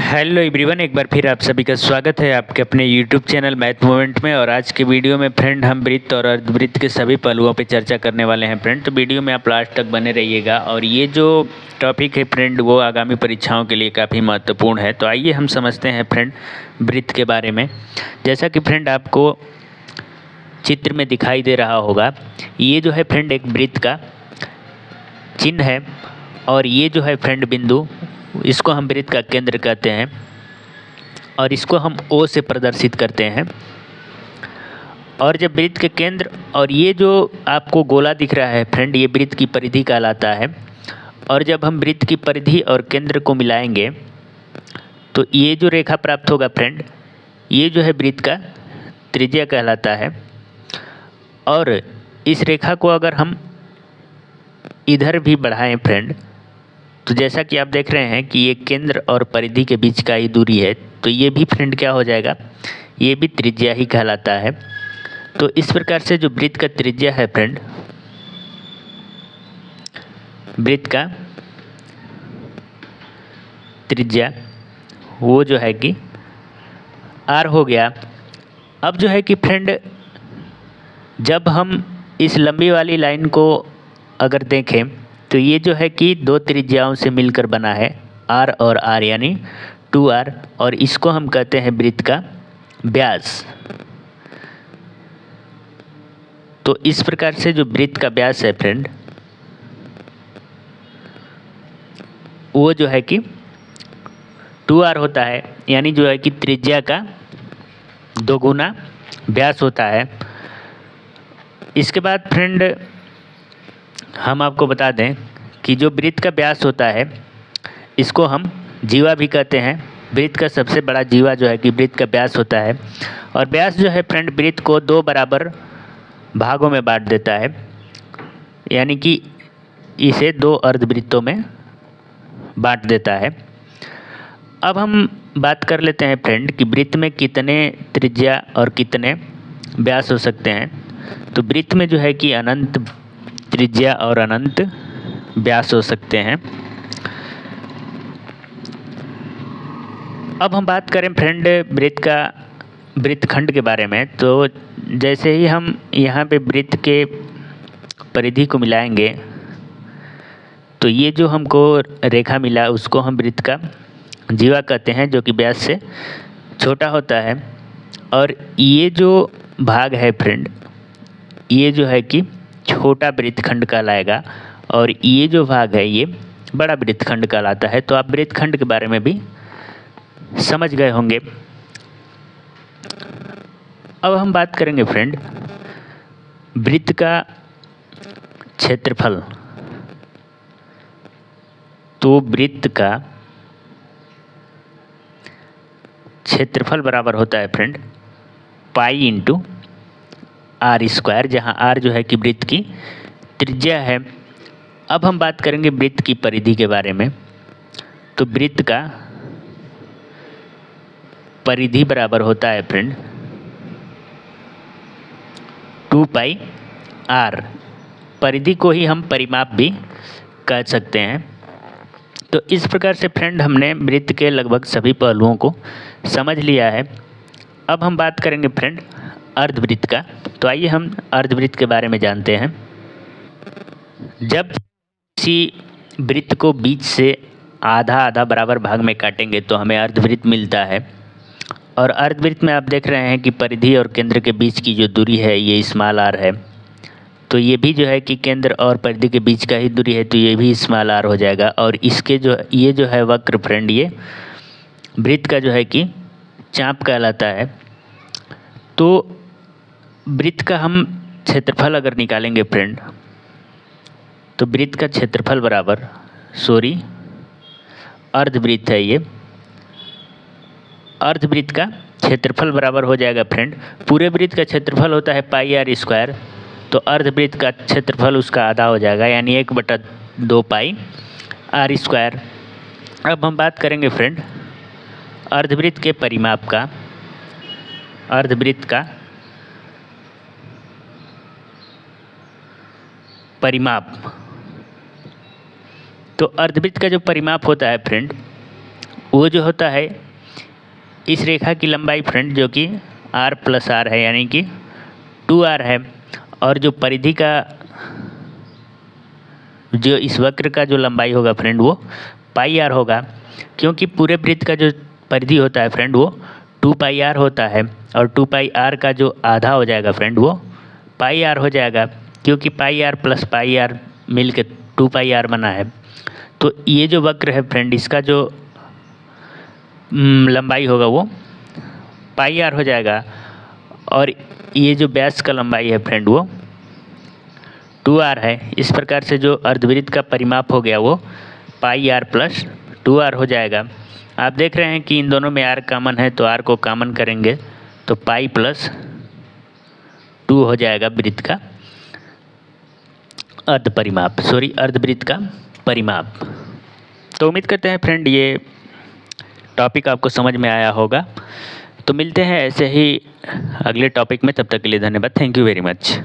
Hello everyone, एक बार फिर आप सभी का स्वागत है आपके अपने यूट्यूब चैनल मैथ मूवमेंट में। और आज के वीडियो में फ्रेंड हम वृत्त और अर्धवृत्त के सभी पहलुओं पे चर्चा करने वाले हैं फ्रेंड। तो वीडियो में आप लास्ट तक बने रहिएगा। और ये जो टॉपिक है फ्रेंड वो आगामी परीक्षाओं के लिए काफ़ी महत्वपूर्ण है। तो आइए हम समझते हैं फ्रेंड वृत्त के बारे में। जैसा कि फ्रेंड आपको चित्र में दिखाई दे रहा होगा, ये जो है फ्रेंड एक वृत्त का चिन्ह है। और ये जो है फ्रेंड बिंदु, इसको हम वृत्त का केंद्र कहते हैं और इसको हम ओ से प्रदर्शित करते हैं। और जब वृत्त के केंद्र और ये जो आपको गोला दिख रहा है फ्रेंड, ये वृत्त की परिधि कहलाता है। और जब हम वृत्त की परिधि और केंद्र को मिलाएंगे तो ये जो रेखा प्राप्त होगा फ्रेंड, ये जो है वृत्त का त्रिज्या कहलाता है। और इस रेखा को अगर हम इधर भी बढ़ाएं फ्रेंड, तो जैसा कि आप देख रहे हैं कि ये केंद्र और परिधि के बीच का ही दूरी है, तो ये भी फ्रेंड क्या हो जाएगा, ये भी त्रिज्या ही कहलाता है। तो इस प्रकार से जो वृत्त का त्रिज्या है फ्रेंड, वृत्त का त्रिज्या वो जो है कि आर हो गया। अब जो है कि फ्रेंड जब हम इस लंबी वाली लाइन को अगर देखें तो ये जो है कि दो त्रिज्याओं से मिलकर बना है, आर और आर, यानी 2r। और इसको हम कहते हैं वृत्त का व्यास। तो इस प्रकार से जो वृत्त का व्यास है फ्रेंड, वो जो है कि 2r होता है, यानी जो है कि त्रिज्या का दोगुना व्यास होता है। इसके बाद फ्रेंड हम आपको बता दें कि जो वृत्त का व्यास होता है इसको हम जीवा भी कहते हैं। वृत्त का सबसे बड़ा जीवा जो है कि वृत्त का व्यास होता है। और व्यास जो है फ्रेंड वृत्त को दो बराबर भागों में बांट देता है, यानी कि इसे दो अर्धवृत्तों में बांट देता है। अब हम बात कर लेते हैं फ्रेंड कि वृत्त में कितने त्रिज्या और कितने व्यास हो सकते हैं। तो वृत्त में जो है कि अनंत त्रिज्या और अनंत व्यास हो सकते हैं। अब हम बात करें फ्रेंड वृत्तखंड के बारे में। तो जैसे ही हम यहाँ पे वृत्त के परिधि को मिलाएंगे तो ये जो हमको रेखा मिला उसको हम वृत्त का जीवा कहते हैं, जो कि व्यास से छोटा होता है। और ये जो भाग है फ्रेंड, ये जो है कि छोटा वृत्तखंड कहलाएगा। और ये जो भाग है ये बड़ा वृत्तखंड कहलाता है। तो आप वृत्तखंड के बारे में भी समझ गए होंगे। अब हम बात करेंगे फ्रेंड वृत्त का क्षेत्रफल। तो वृत्त का क्षेत्रफल बराबर होता है फ्रेंड पाई इंटू आर स्क्वायर, जहाँ आर जो है कि वृत्त की त्रिज्या है। अब हम बात करेंगे वृत्त की परिधि के बारे में। तो वृत्त का परिधि बराबर होता है फ्रेंड 2 पाई आर। परिधि को ही हम परिमाप भी कह सकते हैं। तो इस प्रकार से फ्रेंड हमने वृत्त के लगभग सभी पहलुओं को समझ लिया है। अब हम बात करेंगे फ्रेंड अर्धवृत्त का। तो आइए हम अर्धवृत्त के बारे में जानते हैं। जब किसी वृत्त को बीच से आधा आधा बराबर भाग में काटेंगे तो हमें अर्धवृत्त मिलता है। और अर्धवृत्त में आप देख रहे हैं कि परिधि और केंद्र के बीच की जो दूरी है ये स्मॉल आर है। तो ये भी जो है कि केंद्र और परिधि के बीच का ही दूरी है, तो ये भी स्मॉल आर हो जाएगा। और इसके ये जो है वक्र फ्रेंड, ये वृत्त का जो है कि चाप कहलाता है। तो वृत्त का हम क्षेत्रफल अगर निकालेंगे फ्रेंड, तो वृत्त का क्षेत्रफल बराबर अर्धवृत्त है ये, अर्धवृत्त का क्षेत्रफल बराबर हो जाएगा फ्रेंड, पूरे वृत्त का क्षेत्रफल होता है पाई आर स्क्वायर। तो अर्धवृत्त का क्षेत्रफल उसका आधा हो जाएगा, यानी 1/2 पाई आर स्क्वायर। अब हम बात करेंगे फ्रेंड अर्धवृत्त के परिमाप का। अर्धवृत्त का परिमाप। तो अर्धवृत्त का जो परिमाप होता है फ्रेंड, वो जो होता है इस रेखा की लंबाई फ्रेंड जो कि r प्लस आर है, यानी कि 2r है। और जो परिधि का जो इस वक्र का जो लंबाई होगा फ्रेंड वो पाई आर होगा, क्योंकि पूरे वृत्त का जो परिधि होता है फ्रेंड वो 2 पाई आर होता है। और 2 पाई आर का जो आधा हो जाएगा फ्रेंड वो पाई आर हो जाएगा, क्योंकि पाई आर प्लस पाई आर मिल के 2 पाई आर बना है। तो ये जो वक्र है फ्रेंड इसका जो लंबाई होगा वो पाई आर हो जाएगा। और ये जो व्यास का लंबाई है फ्रेंड वो 2r है। इस प्रकार से जो अर्धवृत्त का परिमाप हो गया वो पाई आर प्लस 2r हो जाएगा। आप देख रहे हैं कि इन दोनों में r कॉमन है, तो r को कॉमन करेंगे तो पाई प्लस 2 हो जाएगा वृत्त का अर्धवृत्त का परिमाप। तो उम्मीद करते हैं फ्रेंड ये टॉपिक आपको समझ में आया होगा। तो मिलते हैं ऐसे ही अगले टॉपिक में, तब तक के लिए धन्यवाद। Thank you very much.